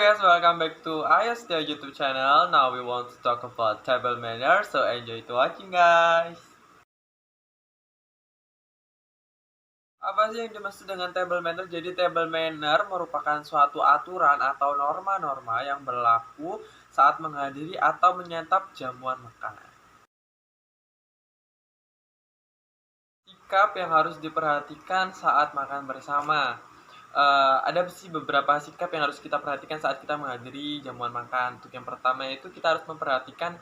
guys, welcome back to Ayastia YouTube channel. Now we want to talk about table manners, so enjoy to watching guys. Apa sih yang dimaksud dengan table manner? Jadi table manner merupakan suatu aturan atau norma-norma yang berlaku saat menghadiri atau menyantap jamuan makanan. Sikap yang harus diperhatikan saat makan bersama. Ada sih beberapa sikap yang harus kita perhatikan saat kita menghadiri jamuan makan. Untuk yang pertama itu kita harus memperhatikan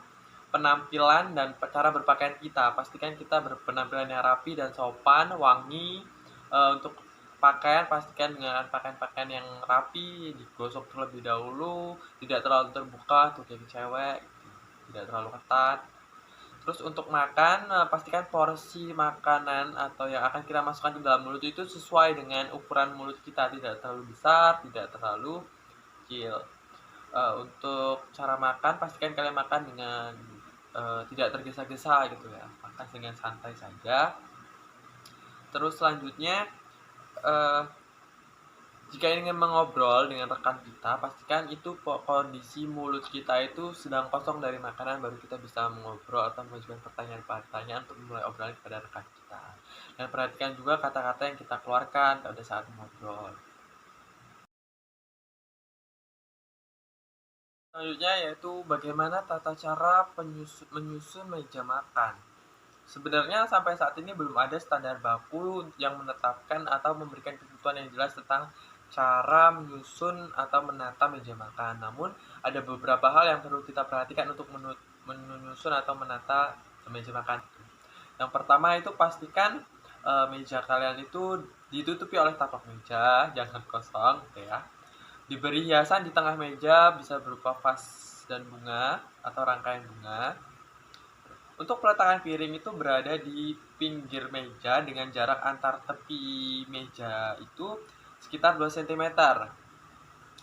penampilan dan cara berpakaian kita. Pastikan kita berpenampilan yang rapi dan sopan, wangi. Untuk pakaian pastikan dengan pakaian-pakaian yang rapi, digosok terlebih dahulu, tidak terlalu terbuka untuk yang cewek, tidak terlalu ketat. Terus untuk makan, pastikan porsi makanan atau yang akan kita masukkan ke dalam mulut itu sesuai dengan ukuran mulut kita, tidak terlalu besar, tidak terlalu kecil. Untuk cara makan, pastikan kalian makan dengan tidak tergesa-gesa gitu ya, makan dengan santai saja. Terus selanjutnya, jika ingin mengobrol dengan rekan kita, pastikan itu kondisi mulut kita itu sedang kosong dari makanan, baru kita bisa mengobrol atau mengajukan pertanyaan-pertanyaan untuk memulai obrolan kepada rekan kita. Dan perhatikan juga kata-kata yang kita keluarkan pada saat mengobrol. Selanjutnya yaitu bagaimana tata cara menyusun meja makan. Sebenarnya sampai saat ini belum ada standar baku yang menetapkan atau memberikan ketentuan yang jelas tentang cara menyusun atau menata meja makan. Namun ada beberapa hal yang perlu kita perhatikan untuk menyusun atau menata meja makan. Yang pertama itu pastikan meja kalian itu ditutupi oleh tapak meja, jangan kosong gitu ya. Diberi hiasan di tengah meja, bisa berupa vas dan bunga atau rangkaian bunga. Untuk peletakan piring itu berada di pinggir meja dengan jarak antar tepi meja itu sekitar 2 cm.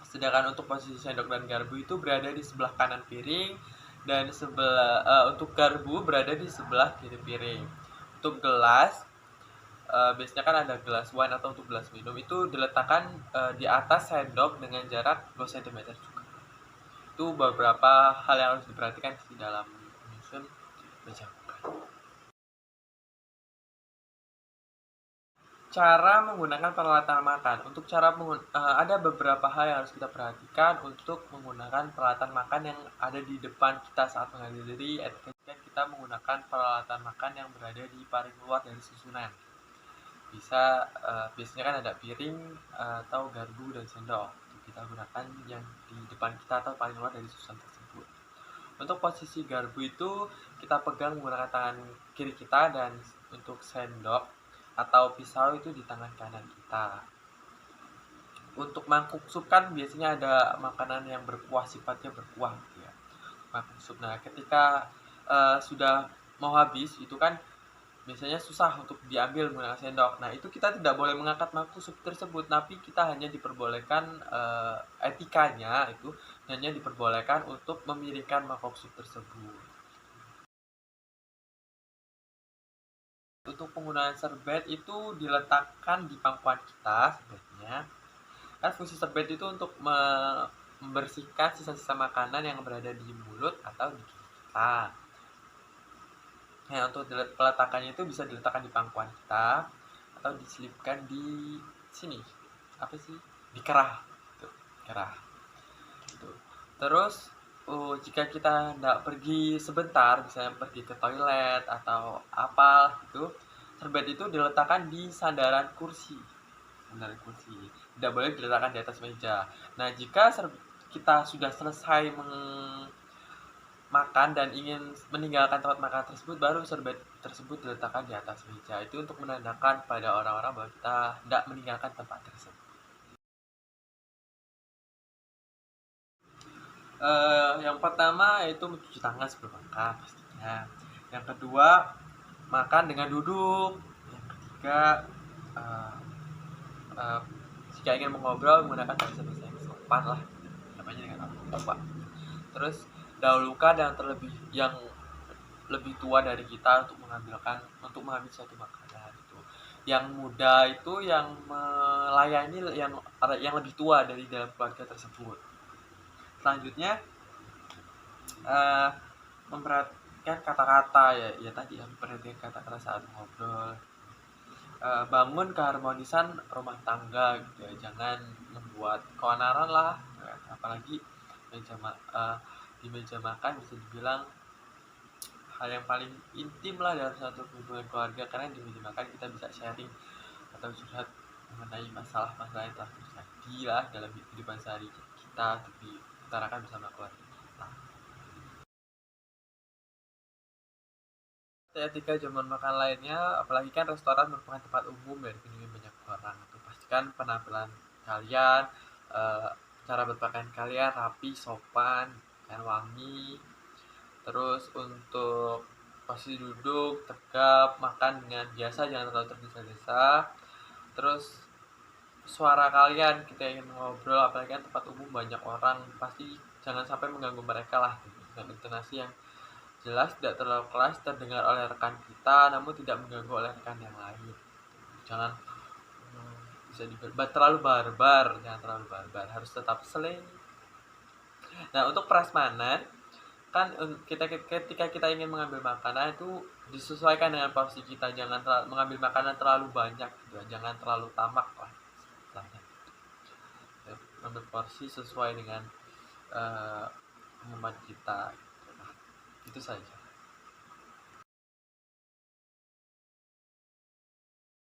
Sedangkan untuk posisi sendok dan garpu itu berada di sebelah kanan piring dan untuk garpu berada di sebelah kiri piring. Untuk gelas, biasanya kan ada gelas wine atau untuk gelas minum itu diletakkan di atas sendok dengan jarak 2 cm juga. Itu beberapa hal yang harus diperhatikan di dalam menyusun meja makan. Cara menggunakan peralatan makan. Untuk ada beberapa hal yang harus kita perhatikan untuk menggunakan peralatan makan yang ada di depan kita saat menghadiri etiket. Kita menggunakan peralatan makan yang berada di paling luar dari susunan. Biasanya kan ada piring atau garpu dan sendok. Kita gunakan yang di depan kita atau paling luar dari susunan tersebut. Untuk posisi garpu itu kita pegang menggunakan tangan kiri kita, dan untuk sendok atau pisau itu di tangan kanan kita. Untuk mangkuk sup kan biasanya ada makanan yang berkuah, sifatnya berkuah gitu ya, mangkuk sup. Nah ketika sudah mau habis itu kan biasanya susah untuk diambil menggunakan sendok. Nah itu kita tidak boleh mengangkat mangkuk sup tersebut, tapi kita hanya diperbolehkan etikanya itu hanya diperbolehkan untuk memiringkan mangkuk sup tersebut. Untuk penggunaan serbet itu diletakkan di pangkuan kita sebenarnya. Kan fungsi serbet itu untuk membersihkan sisa-sisa makanan yang berada di mulut atau di gigi kita. Nah, untuk peletakannya itu bisa diletakkan di pangkuan kita atau diselipkan di sini. Apa sih? Di kerah. Tuh, kerah. Tuh. Terus jika kita hendak pergi sebentar, misalnya pergi ke toilet atau apa gitu, serbet itu diletakkan di sandaran kursi. Sandaran kursi. Tidak boleh diletakkan di atas meja. Nah, jika kita sudah selesai makan dan ingin meninggalkan tempat makan tersebut, baru serbet tersebut diletakkan di atas meja. Itu untuk menandakan pada orang-orang bahwa kita tidak meninggalkan tempat tersebut. Yang pertama yaitu mencuci tangan sebelum makan pastinya. Yang kedua, makan dengan duduk. Yang ketiga, jika ingin mengobrol menggunakan bahasa-bahasa yang sopan lah, namanya dengan apa. Terus dahulukan yang lebih tua dari kita untuk mengambil suatu makanan itu. Yang muda itu yang melayani yang lebih tua dari dalam keluarga tersebut. Selanjutnya memperhatikan kata-kata ya tadi ya, memperhatikan kata-kata saat ngobrol. Bangun keharmonisan rumah tangga gitu ya, jangan membuat keonaran lah ya. Apalagi di meja makan bisa dibilang hal yang paling intim lah dalam satu hubungan keluarga, karena di meja makan kita bisa sharing atau curhat mengenai masalah-masalah yang telah terjadi lah dalam kehidupan sehari kita, diutarakan bersama keluarga kita. Etika zaman makan lainnya, apalagi kan restoran merupakan tempat umum ya, dikunjungi banyak orang. Itu pastikan penampilan kalian, cara berpakaian kalian rapi, sopan, dan wangi. Terus untuk posisi duduk tegap, makan dengan biasa, jangan terlalu tergesa-gesa. Terus suara kalian, kita ingin ngobrol apalagi kan tempat umum banyak orang, pasti jangan sampai mengganggu mereka lah, dengan intonasi yang jelas, tidak terlalu keras, terdengar oleh rekan kita namun tidak mengganggu oleh rekan yang lain. Jangan bisa terlalu barbar, jangan terlalu barbar, harus tetap seleng. Nah, untuk prasmanan kan ketika kita ingin mengambil makanan itu disesuaikan dengan porsi kita, jangan mengambil makanan terlalu banyak gitu, jangan terlalu tamak lah istilahnya. Mengambil porsi sesuai dengan pengumuman kita. Nah, itu saja.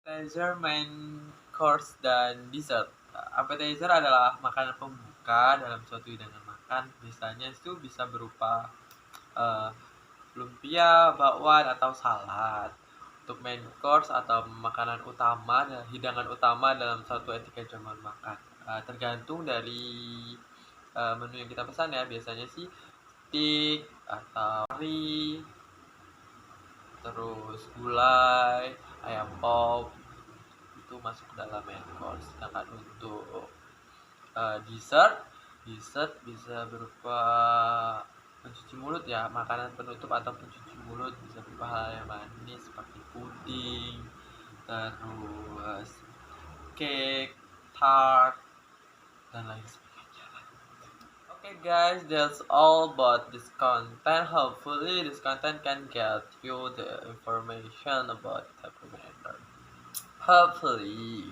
Appetizer, main course, dan dessert. Appetizer adalah makanan pembuka dalam suatu hidangan makan. Biasanya itu bisa berupa lumpia, bakwan, atau salad. Untuk main course atau makanan utama dan hidangan utama dalam suatu etika jamuan makan, tergantung dari menu yang kita pesan ya. Biasanya sih steak atau kari, terus gulai, ayam pop, itu masuk dalam main course. Sedangkan untuk dessert bisa berupa pencuci mulut ya, makanan penutup atau pencuci mulut, bisa berupa hal yang manis seperti puding, terus cake, tart, dan lain sebagainya. Okay guys, that's all about this content. Hopefully this content can get you the information about type of matter. Hopefully.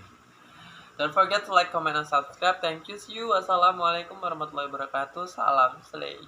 Don't forget to like, comment, and subscribe. Thank you. See you. Wassalamualaikum warahmatullahi wabarakatuh. Salam slay.